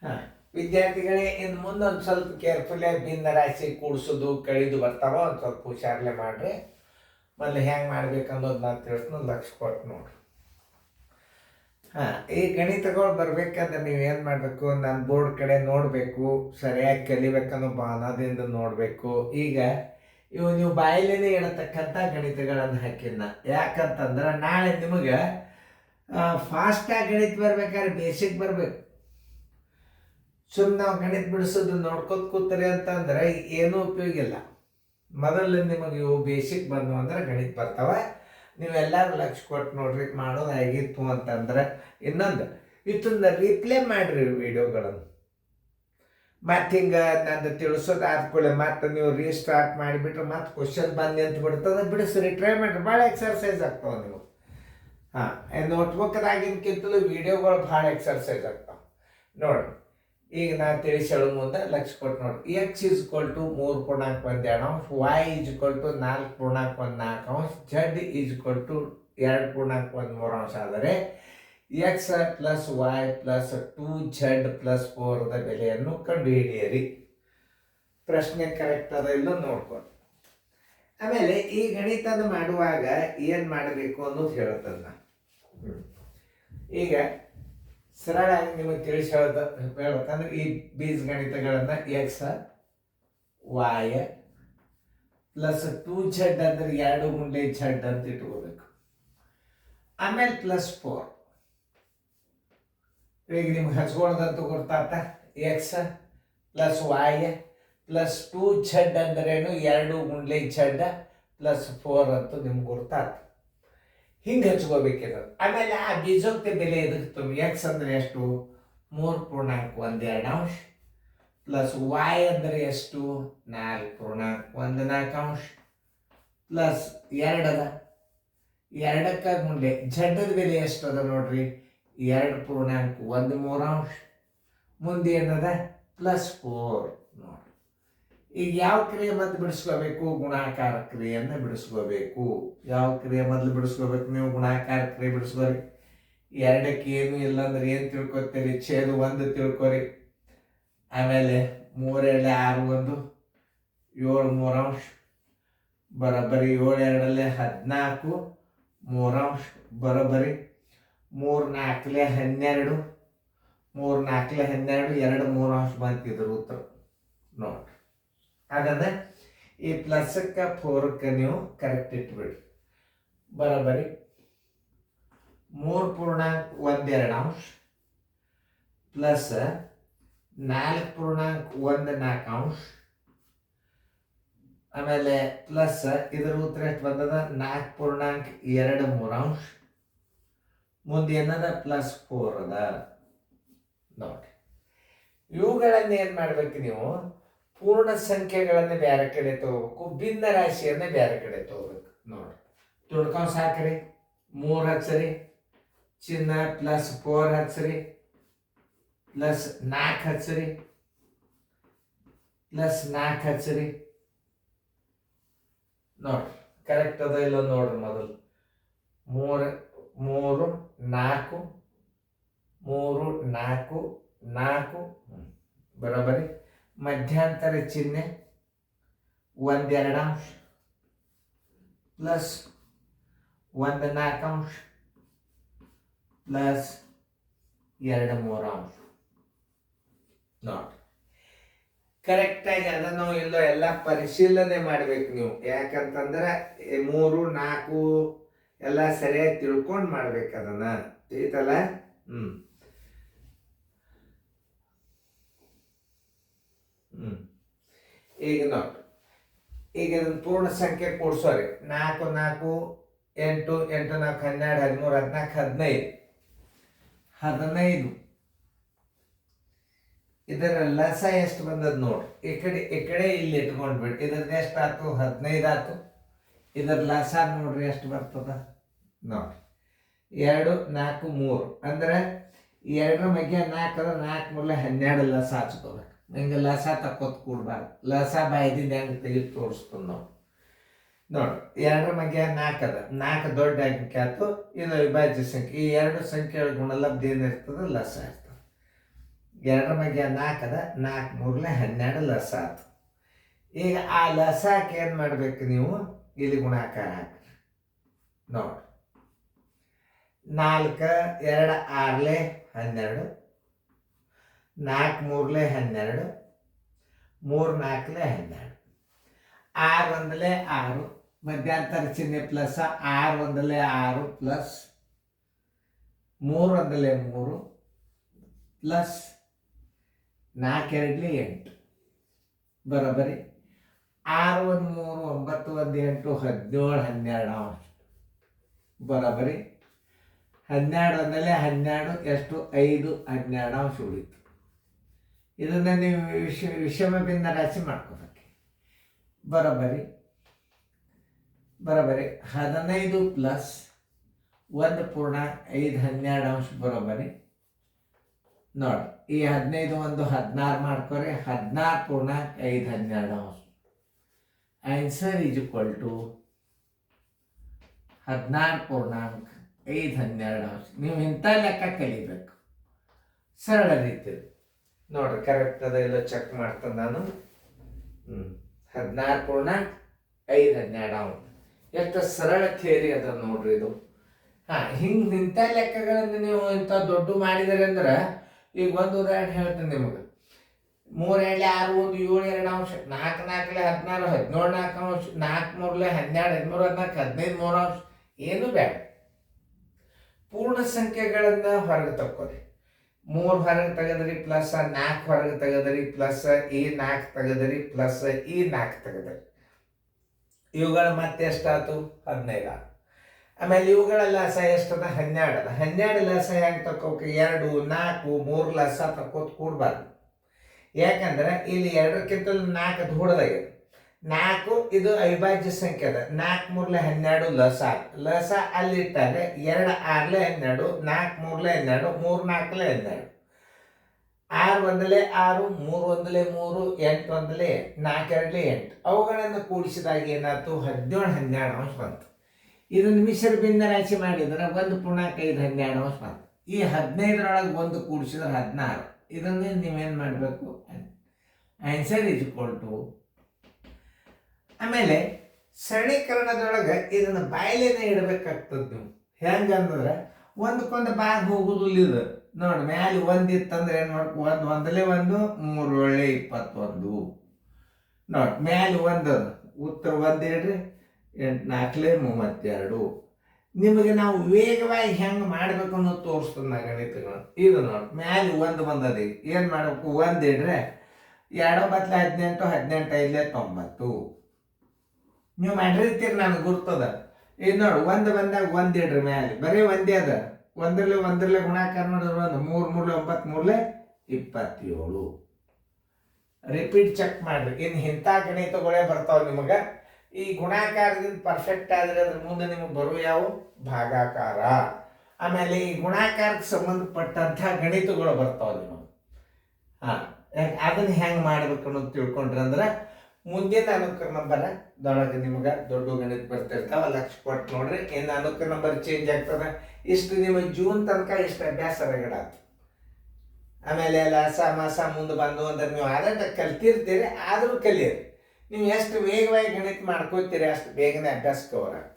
ಹಾಂ, ವಿದ್ಯಾರ್ಥಿಗಳೇ ಇನ್ನು ಮುಂದೆ ಒಂದು ಸ್ವಲ್ಪ ಕೇರ್ಫುಲ್ಲಾಗಿ ಭಿನ್ನ ರಾಶಿ ಕೂಡಿಸೋದು ಕಳಿದು ಬರ್ತಾವ, ಒಂದು ಸ್ವಲ್ಪ ಹುಷಾರಲೆ ಮಾಡಿರಿ. ಮೊದಲು ಹೆಂಗೆ ಮಾಡ್ಬೇಕು ಅನ್ನೋದು ನಾನು ತಿಳಿಸ್ನು, ಲಕ್ಷ ಕೊಟ್ಟು ನೋಡ್ರಿ. ಹಾಂ, ಈ ಗಣಿತಗಳು ಬರ್ಬೇಕಾದ್ರೆ ನೀವು ಏನು ಮಾಡಬೇಕು, ನನ್ನ ಬೋರ್ಡ್ ಕಡೆ ನೋಡಬೇಕು, ಸರಿಯಾಗಿ ಕಲಿಬೇಕನ್ನೋ ಭಾವನದಿಂದ ನೋಡಬೇಕು. ಈಗ ಇವು ನೀವು ಬಾಯಲ್ಲೇ ಇಡತಕ್ಕಂಥ ಗಣಿತಗಳನ್ನು ಹಾಕಿನ, ಯಾಕಂತಂದ್ರೆ ನಾಳೆ ನಿಮಗೆ ಫಾಸ್ಟಾಗಿ ಗಣಿತ ಬರ್ಬೇಕಾದ್ರೆ ಬೇಸಿಕ್ ಬರಬೇಕು. ಸುಮ್ಮನೆ ನಾವು ಗಣಿತ ಬಿಡಿಸೋದು ನೋಡ್ಕೊತ ಕೂತಾರೆ ಅಂತಂದ್ರೆ ಏನೂ ಉಪಯೋಗ ಇಲ್ಲ. ಮೊದಲು ನಿಮಗೆ ಇವು ಬೇಸಿಕ್ ಬಂದು ಅಂದ್ರೆ ಗಣಿತ ಬರ್ತಾವೆ. ನೀವೆಲ್ಲರೂ ಲಕ್ಷ ಕೊಟ್ಟು ನೋಡ್ರಿ, ಮಾಡೋದಾಗಿತ್ತು ಅಂತಂದ್ರೆ. ಇನ್ನೊಂದು ಇದನ್ನ ರೀಪ್ಲೇ ಮಾಡಿರಿ ವಿಡಿಯೋಗಳನ್ನು. ಮತ್ತು ಹಿಂಗೆ ನಂದು ತಿಳಿಸೋದು ಆದ್ಕೊಳ್ಳಿ ಮತ್ತೆ ನೀವು ರೀಸ್ಟಾರ್ಟ್ ಮಾಡಿಬಿಟ್ರೆ ಮತ್ತೆ ಕ್ವಶನ್ ಬಂದು ಅಂತ ಬಿಡ್ತದೆ. ಬಿಡಿಸ್ರಿ, ಟ್ರೈ ಮಾಡಿರಿ, ಭಾಳ ಎಕ್ಸರ್ಸೈಸ್ ಆಗ್ತಾವೆ ನೀವು. ಹಾಂ, ನೋಟ್ಬುಕ್ದಾಗಿನ್ಕಿಂತಲೂ ವಿಡಿಯೋಗಳು ಭಾಳ ಎಕ್ಸರ್ಸೈಸ್ ಆಗ್ತಾವೆ ನೋಡಿ. ಈಗ ನಾನು ತಿಳಿಸಿ ಹೇಳೋ ಮುಂದೆ ಲಕ್ಷ ಕೊಟ್ಟು ನೋಡಿ. X is equal to 3.1 y is equal to 4.14 z is equal to 2.13 ಆದರೆ x plus y plus 2z plus 4ದ ಬೆಲೆಯನ್ನು ಕಂಡುಹಿಡಿಯಿರಿ. ಪ್ರಶ್ನೆ ಕರೆಕ್ಟ್ ಅದ ಇಲ್ಲ ನೋಡ್ಕೊಂಡು. ಆಮೇಲೆ ಈ ಗಣಿತದ ಮಾಡುವಾಗ ಏನು ಮಾಡಬೇಕು ಅನ್ನೋದು ಹೇಳ್ತದೆ ನಾನು. ಈಗ ಸರಳಾಗಿ ನಿಮಗೆ ತಿಳಿಸಿ ಹೇಳ್ಬೇಕಂದ್ರೆ ಈ ಬೀಜಗಣಿತಗಳನ್ನು ಎಕ್ಸ್ ವೈ ಪ್ಲಸ್ 2z ಅಂದ್ರೆ 2 ಗುಂಡ್ಲೆ z ಅಂತ ಇಟ್ಕೋಬೇಕು. ಆಮೇಲೆ ಪ್ಲಸ್ 4. ಈಗ ನಿಮ್ಗೆ ಹಚ್ಕೊಳ್ಳೋದಂತೂ ಗೊತ್ತಾತ. X plus y plus 2z ಅಂದ್ರೇನು, 2 ಗುಂಡ್ಲೆ z ಪ್ಲಸ್ 4 ಅಂತೂ ನಿಮ್ಗೆ ಗೊತ್ತಾತ. ಹಿಂಗೆ ಹಚ್ಕೋಬೇಕಿದೆ. ಆಮೇಲೆ ಆ ಬೀಜೋಕ್ತಿ ಬೆಲೆ ಎದಕ್ಕೆ ಎಕ್ಸ್ ಅಂದರೆ ಎಷ್ಟು, 3.12 ಪ್ಲಸ್ ವೈ ಅಂದರೆ ಎಷ್ಟು, 4.14 ಪ್ಲಸ್ 2 ಅದ. 2ಕ್ಕೆ ಮುಂದೆ ಝಡ್ಡದ ಬೆಲೆ ಎಷ್ಟು ಅದ ನೋಡ್ರಿ, 2.13. ಮುಂದೆ ಏನದ, ಪ್ಲಸ್ 4 ನೋಡಿ. ಈಗ ಯಾವ ಕ್ರಿಯೆ ಮೊದಲು ಬಿಡಿಸ್ಕೋಬೇಕು, ಗುಣಾಕಾರ ಕ್ರಿಯೆಯನ್ನು ಬಿಡಿಸ್ಕೋಬೇಕು. ಯಾವ ಕ್ರಿಯೆ ಮೊದಲು ಬಿಡಿಸ್ಕೋಬೇಕು ನೀವು, ಗುಣಾಕಾರ ಕ್ರಿಯೆ ಬಿಡಿಸ್ಕೋರಿ. 2ಕ್ಕೆ ಏನು ಇಲ್ಲ ಅಂದ್ರೆ ಏನು ತಿಳ್ಕೊತೀರಿ, ಛೇದ 1 ತಿಳ್ಕೊರಿ. ಆಮೇಲೆ 3 2 6 1 7 3 ಬರೋಬ್ಬರಿ 7 2 14 3 ಬರೋಬ್ಬರಿ 3 4 12 3 4 12 2 3 ಬಂತಿದ್ರು ಉತ್ತರ ನೋಡ್ರಿ. ಹಾಗಾದ್ರೆ ಈ ಪ್ಲಸ್ಕ್ಕೆ 4ಕ್ಕೆ ನೀವು ಕರೆಕ್ಟ್ ಇಟ್ಬಿಡ್ರಿ. ಬರೋಬ್ಬರಿ 3.12 ಪ್ಲಸ್ 4.14 ಆಮೇಲೆ ಪ್ಲಸ್ ಇದರ ಉತ್ತರ ಎಷ್ಟು ಬಂದದ, 4.23. ಮುಂದೆ ಏನದ, ಪ್ಲಸ್ 4 ಅದ ನೋಡಿ. ಇವುಗಳನ್ನು ಏನು ಮಾಡ್ಬೇಕು ನೀವು, ಪೂರ್ಣ ಸಂಖ್ಯೆಗಳನ್ನು ಬೇರೆ ಕಡೆ ತಗೋಬೇಕು, ಭಿನ್ನ ರಾಶಿಯನ್ನು ಬೇರೆ ಕಡೆ ತಗೋಬೇಕು ನೋಡಿ. ತುಡ್ಕೊಂಡು ಸಾಕ್ರಿ, 3 ಹಚ್ಚ್ರಿ, ಚಿನ್ನ ಪ್ಲಸ್ 4 ಹಚ್ಚ್ರಿ, ಪ್ಲಸ್ 4 ಹಚ್ಚ್ರಿ, ಪ್ಲಸ್ 4 ಹಚ್ಚ್ರಿ ನೋಡ್ರಿ. ಕರೆಕ್ಟ್ ಅದ ಇಲ್ಲ ನೋಡ್ರಿ. ಮೊದಲು 3 3 4 3 4 4 ಬರೋಬ್ಬರಿ. ಮಧ್ಯಂತರ ಚಿಹ್ನೆ 1 2 ಪ್ಲಸ್ 1 4 ಪ್ಲಸ್ 2 3 ನೋಡಿ. ಕರೆಕ್ಟಾಗಿ ಅದನ್ನು ಇಲ್ಲೋ ಎಲ್ಲ ಪರಿಶೀಲನೆ ಮಾಡ್ಬೇಕು ನೀವು. ಯಾಕಂತಂದ್ರೆ 3 4 ಎಲ್ಲ ಸರಿಯಾಗಿ ತಿಳ್ಕೊಂಡು ಮಾಡ್ಬೇಕು ಅದನ್ನ, ತಿಳಿತಲ್ಲ. ಈಗ ನೋಡಿ, ಈಗ ಇದನ್ನ ಪೂರ್ಣ ಸಂಖ್ಯೆ ಕೂಡ್ಸೋರಿ. 4 4 8 8 4 12 13 14 15 ಇದರ ಲಸ ಎಷ್ಟು ಬಂದದ್ದು ನೋಡಿ. ಈ ಕಡೆ ಇಲ್ಲಿ ಇಟ್ಕೊಂಡ್ಬಿಟ್ಟು ಇದ್ರದ್ದು ಎಷ್ಟು ಆಯ್ತು, 15 ಆಯ್ತು. ಇದರ ಲಸ ನೋಡ್ರಿ ಎಷ್ಟು ಬರ್ತದ ನೋಡಿ. 2 4 3 ಅಂದ್ರೆ 2 ಮಧ್ಯ 4 ಅದ, 4 ಮೂರಲೆ 12 ಲಸ ಹಚ್ಕೋಬೇಕು. ಹಿಂಗೆ ಲಸ ತಕ್ಕೋತ್ ಕೂಡ್ಬಾರ್ದು. ಲಸ ಬಾಯ್ದಿಂದ ಹೆಂಗೆ ತೆಗೆದು ತೋರಿಸ್ತದೆ ನಾವು ನೋಡಿ. 2 ಮಧ್ಯ 4 ಅದ, 4 ದೊಡ್ಡ ಅಂಕೆ ಆಯ್ತು. ಇದು ವಿಭಾಜ್ಯ ಸಂಖ್ಯೆ. ಈ 2 ಸಂಖ್ಯೆಗಳ ಗುಣಲಬ್ಧ ಏನಿರ್ತದೆ, ಲಸ ಇರ್ತದೆ. 2 ಬಗ್ಗೆ 4 ಅದ, 4 ಮೂರಲೆ 12 ಲಸ ಆಯ್ತು. ಈಗ ಆ ಲಸಕ್ಕೆ ಏನು ಮಾಡ್ಬೇಕು ನೀವು, ಇಲ್ಲಿ ಗುಣಾಕಾರ ಹಾಕ್ರಿ ನೋಡಿ. 4 2 6 12, 4 ಮೂರಲೆ 12, 3 4 12, 6 1 6, ಮಧ್ಯಾಂತರ ಚಿಹ್ನೆ ಪ್ಲಸ್, 6 1 6 ಪ್ಲಸ್ 3 1 3 ಪ್ಲಸ್ 4 2 8 ಬರೋಬ್ಬರಿ 6 1 3 9 1 8 17 12 ಅಂಶ ಬರೋಬ್ಬರಿ 12 1 12 ಎಷ್ಟು 5 12 ಅಂಶ ಉಳಿತು. ಇದನ್ನು ನೀವು ವಿಷಮ ಭಿನ್ನ ರಾಶಿ ಮಾಡ್ಕೋಬೇಕು. ಬರೋಬ್ಬರಿ 15 ಪ್ಲಸ್ 1 ಪೂರ್ಣ 5 12 ಅಂಶ ಬರೋಬ್ಬರಿ ನೋಡಿ. ಈ 15 1 16 ಮಾಡ್ಕೊರಿ, 16 ಪೂರ್ಣ 5 12 ಅಂಶ. ಆನ್ಸರ್ ಈಸ್ ಈಕ್ವಲ್ ಟು 16 ಪೂರ್ಣಾಂಕ 5 12 ಅಂಶ. ನೀವು ಇಂಥ ಲೆಕ್ಕ ಕಲಿಬೇಕು ಸರಳ ರೀತಿ ನೋಡ್ರಿ. ಕರೆಕ್ಟ್ ಅದ ಇಲ್ಲ ಚೆಕ್ ಮಾಡ್ತೇನೆ ನಾನು. 16 ಪೂರ್ಣಾಂಕ 5 12 ಅಂಶ. ಎಷ್ಟು ಸರಳ ಥಿಯರಿ ಅದ ನೋಡ್ರಿ ಇದು. ಹಿಂಗೆ ಇಂಥ ಲೆಕ್ಕಗಳನ್ನು ನೀವು ಇಂಥ ದೊಡ್ಡ ಮಾಡಿದರೆ ಅಂದ್ರೆ, ಈಗ ಒಂದು ಉದಾಹರಣೆ ಹೇಳ್ತೀನಿ ನಿಮಗೆ. 3 2 6 1 7 2 ಅಂಶ, 4 4 16 17 4 ಅಂಶ, 4 3 12 13 14 15 3 ಅಂಶ. ಏನು ಬೇಡ, ಪೂರ್ಣ ಸಂಖ್ಯೆಗಳನ್ನ ಹೊರಗೆ ತಕ್ಕೋರಿ. 3 ಹೊರಗೆ ತೆಗೆದ್ರಿ ಪ್ಲಸ್, 4 ಹೊರಗೆ ತೆಗೆದ್ರಿ ಪ್ಲಸ್, ಈ 4 ತೆಗೆದ್ರಿ ಪ್ಲಸ್, ಈ 4 ತೆಗೆದ್ರಿ. ಇವುಗಳ ಮತ್ತೆ ಎಷ್ಟಾಯ್ತು 15 ಆಯ್ತು. ಆಮೇಲೆ ಇವುಗಳ ಲಸ ಎಷ್ಟದ 12 ಅದ. 12 ಲಸ ಹೆಂಗೆ ತಕ್ಕೋಕೆ 2 4 3 ಲಸ ತಕ್ಕೋತ ಕೂಡಬಾರ್ದು. ಯಾಕಂದ್ರೆ ಇಲ್ಲಿ 2ಕ್ಕಿಂತ 4 ದೊಡ್ಡದಾಗಿದೆ. 4 ಇದು ಅವಿಭಾಜ್ಯ ಸಂಖ್ಯೆ ಅದ. 4 3 12 ಲಸ. ಲಸ ಅಲ್ಲಿಟ್ಟಾಗ 2 6 12, 4 3 12, 3 4 12, 6 1 6, 3 1 3, 8 1 4 2 8. ಅವುಗಳನ್ನು ಕೂಡಿಸಿದಾಗ ಏನಾಯ್ತು 17 12 ಅಂಶ ಬಂತು. ಇದನ್ನು ಮಿಶ್ರ ಭಿನ್ನ ರಾಶಿ ಮಾಡಿದ್ರೆ 1 ಪೂರ್ಣಾಂಕ 5 12 ಅಂಶ ಬಂತು. ಈ 15ರೊಳಗೆ 1 ಕೂಡಿಸಿದ್ರೆ 16. ಇದನ್ನೇ ನೀವೇನು ಮಾಡಬೇಕು, ಆನ್ಸರ್ ಈಸ್ ಈಕ್ವಲ್ ಟು. ಆಮೇಲೆ ಸರಳೀಕರಣದೊಳಗೆ ಇದನ್ನು ಬಾಯಲೇನೆ ಇಡಬೇಕಾಗ್ತದೆ ನೀವು. ಹೆಂಗಂದ್ರೆ ಒಂದಕ್ಕೊಂದು ಬಾಗ ಹೋಗುದಿಲ್ಲ ಇದು ನೋಡಿ. ಮ್ಯಾಲೆ 1 ಇತ್ತಂದ್ರೆ ಏನು ಮಾಡ್ಕೊ, 1 1 1 3 ಒಳ್ಳೆ 21 ನೋಡಿ. ಮ್ಯಾಲೆ 1 ಉತ್ತರ 1 ಇಡ್ರಿ, 8 4 32. ನಿಮಗೆ ನಾವು ವೇಗವಾಗಿ ಹೆಂಗೆ ಮಾಡಬೇಕು ಅನ್ನೋದು ತೋರಿಸ್ತದೆ ನಾ ಗಣಿತಗಳು. ಇದು ನೋಡಿ, ಮ್ಯಾಲೆ 1 ಬಂದದೆ. ಏನು ಮಾಡಬೇಕು, 1 ಇಡ್ರೆ 2 9 18, 18 5 90. ನೀವು ಮಾಡಿರ್ತೀರಿ, ನನಗೆ ಗುರ್ತದ. ಇದು ನೋಡಿ 1 ಬಂದಾಗ 1 ಇಡ್ರಿ ಮ್ಯಾಲೆ, ಬರೀ 1 ಅದ. 1 ಗುಣಾಕಾರ ಮಾಡಿದ್ರೆ 1, 3 3 9 27. ರಿಪೀಟ್ ಚೆಕ್ ಮಾಡ್ರಿ. ಇನ್ನು ಇಂಥ ಗಣಿತಗಳೇ ಬರ್ತಾವೆ ನಿಮಗೆ. ಈ ಗುಣಾಕಾರದಿಂದ ಪರ್ಫೆಕ್ಟ್ ಆದರೆ ಅದ್ರ ಮುಂದೆ ನಿಮಗೆ ಬರುವ ಯಾವ ಭಾಗಾಕಾರ. ಆಮೇಲೆ ಈ ಗುಣಾಕಾರಕ್ಕೆ ಸಂಬಂಧಪಟ್ಟಂಥ ಗಣಿತಗಳು ಬರ್ತಾವೆ ನಿಮಗೆ. ಅದನ್ನು ಹೆಂಗೆ ಮಾಡ್ಬೇಕು ಅನ್ನೋದು ತಿಳ್ಕೊಂಡ್ರಿ ಅಂದ್ರೆ ಮುಂದಿನ ಅನುಕ್ರಮ ನಂಬರದೊಳಗೆ ನಿಮ್ಗೆ ದೊಡ್ಡ ಗಣಿತ ಬರ್ತಿರ್ತಾವೆ. ಲಕ್ಷ ಕೊಟ್ಟು ನೋಡ್ರಿ. ಇನ್ನು ಅನುಕ್ರಮ ನಂಬರ್ ಚೇಂಜ್ ಆಗ್ತದೆ. ಇಷ್ಟು ನಿಮಗೆ ಜೂನ್ ತನಕ ಇಷ್ಟು ಅಭ್ಯಾಸ ರಗಡಾತು. ಆಮೇಲೆ ಲಸ ಮಾಸ ಮುಂದೆ ಬಂದು ಅಂದ್ರೆ ನೀವು ಆದಷ್ಟು ಕಲ್ತಿರ್ತೀರಿ, ಆದರೂ ಕಲಿಯಿರಿ. ನೀವು ಎಷ್ಟು ವೇಗವಾಗಿ ಗಣಿತ ಮಾಡ್ಕೋತೀರಿ ಅಷ್ಟು ಬೇಗನೆ ಅಭ್ಯಾಸ ಕವರ್ ಆಗ್ತದೆ.